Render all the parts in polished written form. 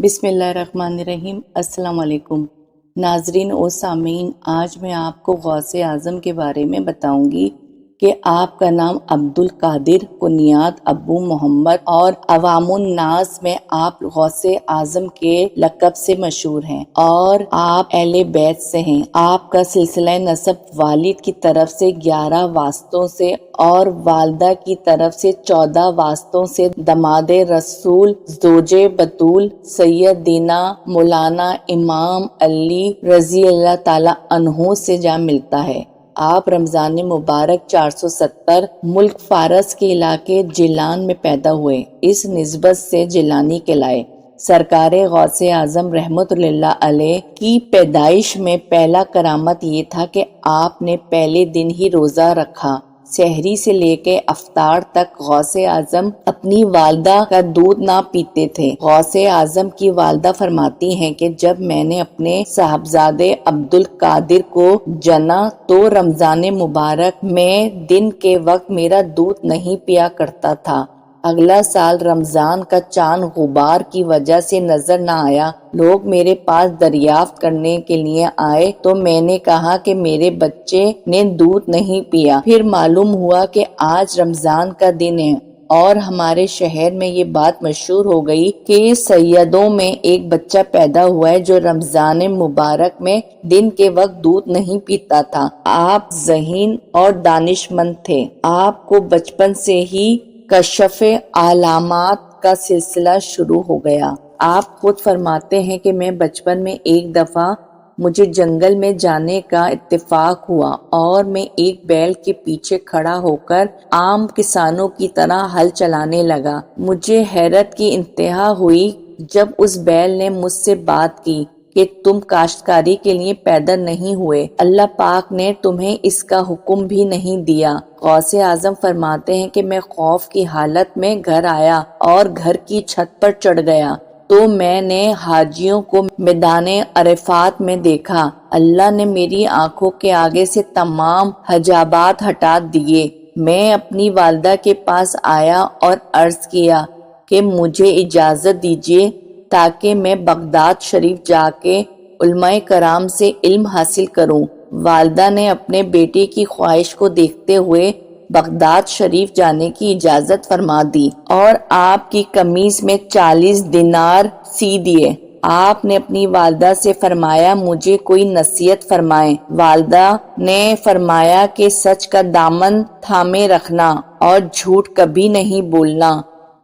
بسم اللہ الرحمن الرحیم۔ السلام علیکم ناظرین و سامعین، آج میں آپ کو غوث اعظم کے بارے میں بتاؤں گی کہ آپ کا نام عبد القادر، کنیات ابو محمد، اور عوام الناس میں آپ غوث اعظم کے لقب سے مشہور ہیں اور آپ اہل بیت سے ہیں۔ آپ کا سلسلہ نسب والد کی طرف سے 11 واسطوں سے اور والدہ کی طرف سے 14 واسطوں سے داماد رسول زوج بطول سیدنا مولانا امام علی رضی اللہ تعالی عنہ سے جا ملتا ہے۔ آپ رمضان مبارک 470 ملک فارس کے علاقے جیلان میں پیدا ہوئے، اس نسبت سے جیلانی کہلائے۔ سرکار غوث اعظم رحمت اللہ علیہ کی پیدائش میں پہلا کرامت یہ تھا کہ آپ نے پہلے دن ہی روزہ رکھا۔ سحری سے لے کے افطار تک غوث اعظم اپنی والدہ کا دودھ نہ پیتے تھے۔ غوث اعظم کی والدہ فرماتی ہیں کہ جب میں نے اپنے صاحبزادے عبد القادر کو جنا تو رمضان مبارک میں دن کے وقت میرا دودھ نہیں پیا کرتا تھا۔ اگلا سال رمضان کا چاند غبار کی وجہ سے نظر نہ آیا۔ لوگ میرے پاس دریافت کرنے کے لیے آئے تو میں نے کہا کہ میرے بچے نے دودھ نہیں پیا۔ پھر معلوم ہوا کہ آج رمضان کا دن ہے اور ہمارے شہر میں یہ بات مشہور ہو گئی کہ سیدوں میں ایک بچہ پیدا ہوا ہے جو رمضان مبارک میں دن کے وقت دودھ نہیں پیتا تھا۔ آپ ذہین اور دانشمند تھے۔ آپ کو بچپن سے ہی کشف علامات کا سلسلہ شروع ہو گیا۔ آپ خود فرماتے ہیں کہ میں بچپن میں ایک دفعہ مجھے جنگل میں جانے کا اتفاق ہوا اور میں ایک بیل کے پیچھے کھڑا ہو کر عام کسانوں کی طرح ہل چلانے لگا۔ مجھے حیرت کی انتہا ہوئی جب اس بیل نے مجھ سے بات کی کہ تم کاشتکاری کے لیے پیدا نہیں ہوئے، اللہ پاک نے تمہیں اس کا حکم بھی نہیں دیا۔ غوث اعظم فرماتے ہیں کہ میں خوف کی حالت میں گھر آیا اور گھر کی چھت پر چڑھ گیا تو میں نے حاجیوں کو میدان عرفات میں دیکھا۔ اللہ نے میری آنکھوں کے آگے سے تمام حجابات ہٹا دیے۔ میں اپنی والدہ کے پاس آیا اور عرض کیا کہ مجھے اجازت دیجیے تاکہ میں بغداد شریف جا کے علماء کرام سے علم حاصل کروں۔ والدہ نے اپنے بیٹے کی خواہش کو دیکھتے ہوئے بغداد شریف جانے کی اجازت فرما دی اور آپ کی قمیص میں 40 دینار سی دیے۔ آپ نے اپنی والدہ سے فرمایا مجھے کوئی نصیحت فرمائیں۔ والدہ نے فرمایا کہ سچ کا دامن تھامے رکھنا اور جھوٹ کبھی نہیں بولنا،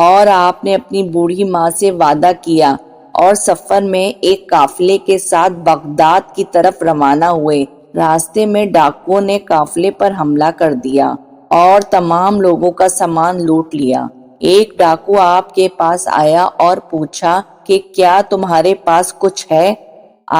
اور آپ نے اپنی بوڑھی ماں سے وعدہ کیا اور سفر میں ایک قافلے کے ساتھ بغداد کی طرف روانہ ہوئے۔ راستے میں ڈاکوؤں نے قافلے پر حملہ کر دیا اور تمام لوگوں کا سامان لوٹ لیا۔ ایک ڈاکو آپ کے پاس آیا اور پوچھا کہ کیا تمہارے پاس کچھ ہے؟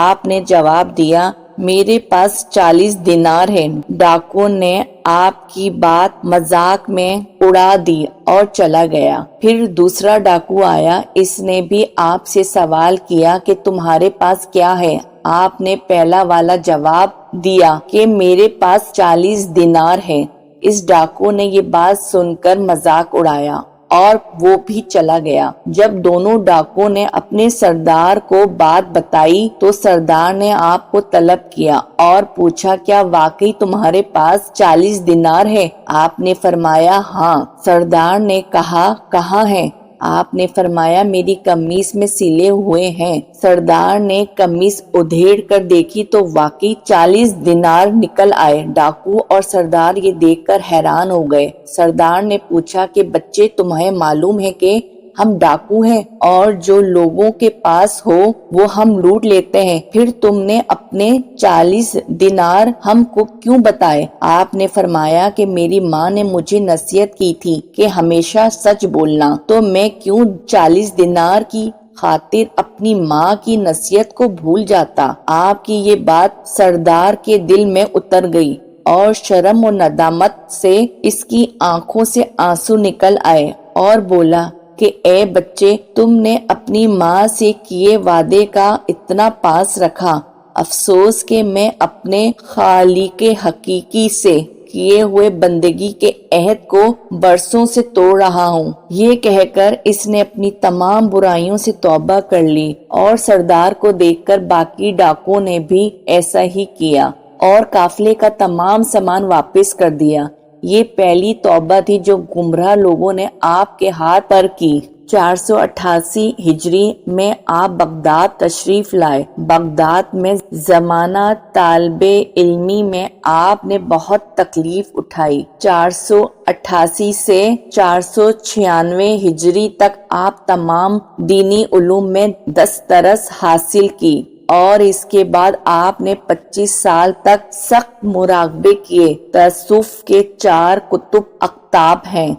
آپ نے جواب دیا میرے پاس 40 دینار ہے۔ ڈاکو نے آپ کی بات مذاق میں اڑا دی اور چلا گیا۔ پھر دوسرا ڈاکو آیا، اس نے بھی آپ سے سوال کیا کہ تمہارے پاس کیا ہے؟ آپ نے پہلا والا جواب دیا کہ میرے پاس 40 دینار ہے۔ اس ڈاکو نے یہ بات سن کر مذاق اڑایا اور وہ بھی چلا گیا۔ جب دونوں ڈاکو نے اپنے سردار کو بات بتائی تو سردار نے آپ کو طلب کیا اور پوچھا کیا واقعی تمہارے پاس 40 دینار ہے؟ آپ نے فرمایا ہاں۔ سردار نے کہا کہاں ہے؟ آپ نے فرمایا میری قمیص میں سلے ہوئے ہیں۔ سردار نے قمیص ادھیڑ کر دیکھی تو واقعی 40 دینار نکل آئے۔ ڈاکو اور سردار یہ دیکھ کر حیران ہو گئے۔ سردار نے پوچھا کہ بچے تمہیں معلوم ہے کہ ہم ڈاکو ہیں اور جو لوگوں کے پاس ہو وہ ہم لوٹ لیتے ہیں، پھر تم نے اپنے 40 دینار ہم کو کیوں بتائے؟ آپ نے فرمایا کہ میری ماں نے مجھے نصیحت کی تھی کہ ہمیشہ سچ بولنا، تو میں کیوں 40 دینار کی خاطر اپنی ماں کی نصیحت کو بھول جاتا۔ آپ کی یہ بات سردار کے دل میں اتر گئی اور شرم و ندامت سے اس کی آنکھوں سے آنسو نکل آئے اور بولا کہ اے بچے، تم نے اپنی ماں سے کیے وعدے کا اتنا پاس رکھا، افسوس کہ میں اپنے خالق حقیقی سے کیے ہوئے بندگی کے عہد کو برسوں سے توڑ رہا ہوں۔ یہ کہہ کر اس نے اپنی تمام برائیوں سے توبہ کر لی، اور سردار کو دیکھ کر باقی ڈاکوؤں نے بھی ایسا ہی کیا اور قافلے کا تمام سامان واپس کر دیا۔ یہ پہلی توبہ تھی جو گمراہ لوگوں نے آپ کے ہاتھ پر کی۔ 488 ہجری میں آپ بغداد تشریف لائے۔ بغداد میں زمانہ طالب علمی میں آپ نے بہت تکلیف اٹھائی۔ 488 سے 496 ہجری تک آپ تمام دینی علوم میں دسترس حاصل کی، اور اس کے بعد آپ نے 25 سال تک سخت مراقبے کیے۔ تصوف کے 4 کتب اقطاب ہیں،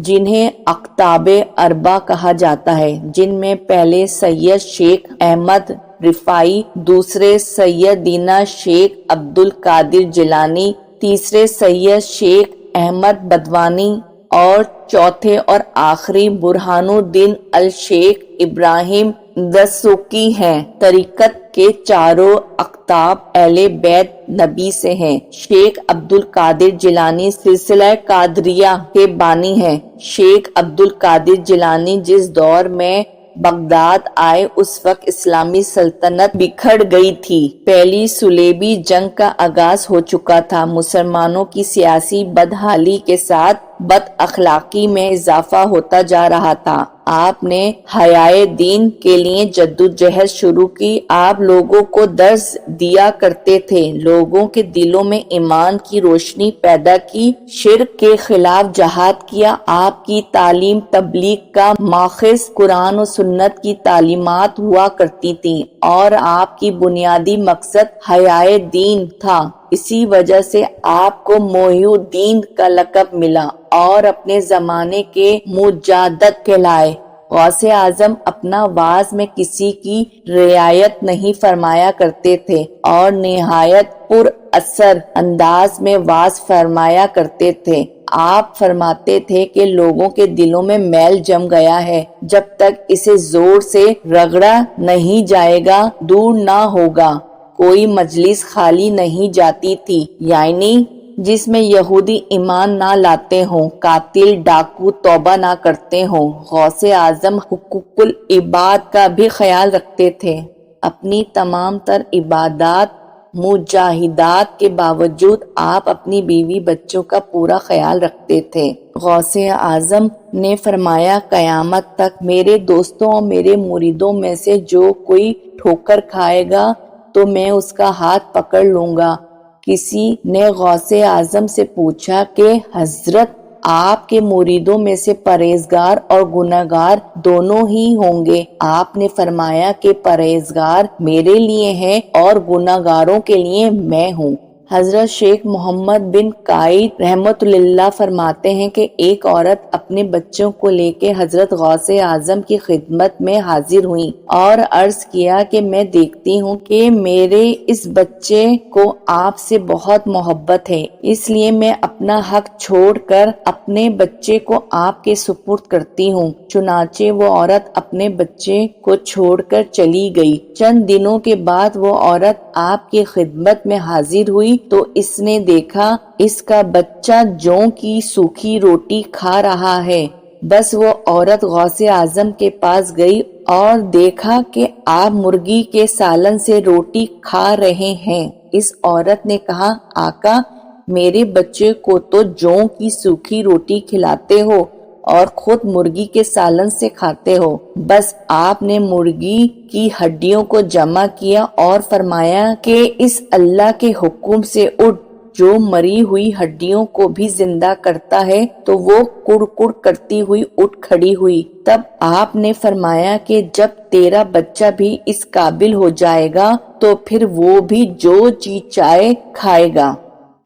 جنہیں اقطاب اربع کہا جاتا ہے، جن میں پہلے سید شیخ احمد رفاعی، دوسرے سیدنا شیخ عبد القادر جیلانی، تیسرے سید شیخ احمد بدوانی، اور چوتھے اور آخری برہان الدین الشیخ ابراہیم دسوقی ہیں۔ طریقت کے چاروں اقطاب اہل بیت نبی سے ہیں۔ شیخ عبد القادر جیلانی سلسلہ قادریہ کے بانی ہیں۔ شیخ عبد القادر جیلانی جس دور میں بغداد آئے اس وقت اسلامی سلطنت بکھر گئی تھی۔ پہلی صلیبی جنگ کا آغاز ہو چکا تھا۔ مسلمانوں کی سیاسی بدحالی کے ساتھ بد اخلاقی میں اضافہ ہوتا جا رہا تھا۔ آپ نے حیائے دین کے لیے جدوجہد شروع کی۔ آپ لوگوں کو درس دیا کرتے تھے، لوگوں کے دلوں میں ایمان کی روشنی پیدا کی، شرک کے خلاف جہاد کیا۔ آپ کی تعلیم تبلیغ کا ماخذ قرآن و سنت کی تعلیمات ہوا کرتی تھیں، اور آپ کی بنیادی مقصد حیائے دین تھا۔ اسی وجہ سے آپ کو محی الدین کا لقب ملا اور اپنے زمانے کے مجدد کہلائے۔ غوث اعظم اپنا وعظ میں کسی کی رعایت نہیں فرمایا کرتے تھے، اور نہایت پر اثر انداز میں وعظ فرمایا کرتے تھے۔ آپ فرماتے تھے کہ لوگوں کے دلوں میں میل جم گیا ہے، جب تک اسے زور سے رگڑا نہیں جائے گا دور نہ ہوگا۔ کوئی مجلس خالی نہیں جاتی تھی، یعنی جس میں یہودی ایمان نہ لاتے ہوں، قاتل ڈاکو توبہ نہ کرتے ہوں۔ غوث اعظم حقوق العباد کا بھی خیال رکھتے تھے۔ اپنی تمام تر عبادات مجاہدات کے باوجود آپ اپنی بیوی بچوں کا پورا خیال رکھتے تھے۔ غوث اعظم نے فرمایا، قیامت تک میرے دوستوں اور میرے مریدوں میں سے جو کوئی ٹھوکر کھائے گا تو میں اس کا ہاتھ پکڑ لوں گا۔ کسی نے غوث اعظم سے پوچھا کہ حضرت، آپ کے مریدوں میں سے پرہیزگار اور گناہگار دونوں ہی ہوں گے؟ آپ نے فرمایا کہ پرہیزگار میرے لیے ہیں اور گناہگاروں کے لیے میں ہوں۔ حضرت شیخ محمد بن قائد رحمۃ اللہ فرماتے ہیں کہ ایک عورت اپنے بچوں کو لے کے حضرت غوث اعظم کی خدمت میں حاضر ہوئی اور عرض کیا کہ میں دیکھتی ہوں کہ میرے اس بچے کو آپ سے بہت محبت ہے، اس لیے میں اپنا حق چھوڑ کر اپنے بچے کو آپ کے سپرد کرتی ہوں۔ چنانچہ وہ عورت اپنے بچے کو چھوڑ کر چلی گئی۔ چند دنوں کے بعد وہ عورت آپ کی خدمت میں حاضر ہوئی تو اس نے دیکھا اس کا بچہ جوں کی سوکھی روٹی کھا رہا ہے۔ بس وہ عورت غوث اعظم کے پاس گئی اور دیکھا کہ آپ مرغی کے سالن سے روٹی کھا رہے ہیں۔ اس عورت نے کہا، آقا، میرے بچے کو تو جوں کی سوکھی روٹی کھلاتے ہو اور خود مرغی کے سالن سے کھاتے ہو۔ بس آپ نے مرغی کی ہڈیوں کو جمع کیا اور فرمایا کہ اس اللہ کے حکم سے اٹھ، جو مری ہوئی ہڈیوں کو بھی زندہ کرتا ہے۔ تو وہ کڑ کڑ کرتی ہوئی اٹھ کھڑی ہوئی۔ تب آپ نے فرمایا کہ جب تیرا بچہ بھی اس قابل ہو جائے گا تو پھر وہ بھی جو جی چاہے کھائے گا۔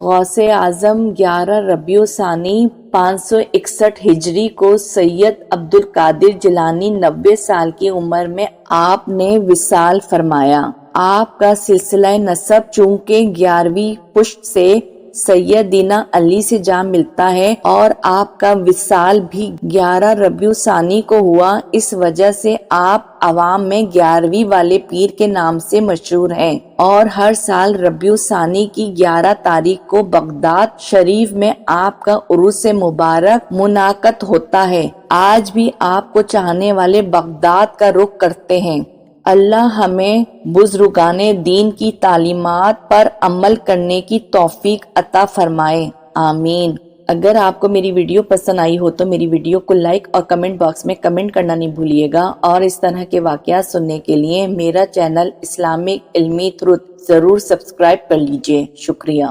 غوث اعظم 11 ربیع الثانی 561 ہجری کو سید عبد القادر جیلانی 90 سال کی عمر میں آپ نے وصال فرمایا۔ آپ کا سلسلہ نسب چونکہ 11ویں پشت سے سیدنا علی سے جا ملتا ہے اور آپ کا وصال بھی 11 ربیع الثانی کو ہوا۔ اس وجہ سے آپ عوام میں 11ویں والے پیر کے نام سے مشہور ہیں اور ہر سال ربیع الثانی کی 11 تاریخ کو بغداد شریف میں آپ کا عرس مبارک منعقد ہوتا ہے۔ آج بھی آپ کو چاہنے والے بغداد کا رخ کرتے ہیں۔ اللہ ہمیں بزرگان دین کی تعلیمات پر عمل کرنے کی توفیق عطا فرمائے، آمین۔ اگر آپ کو میری ویڈیو پسند آئی ہو تو میری ویڈیو کو لائک اور کمنٹ باکس میں کمنٹ کرنا نہیں بھولیے گا، اور اس طرح کے واقعات سننے کے لیے میرا چینل اسلامک علمی ٹروت ضرور سبسکرائب کر لیجئے۔ شکریہ۔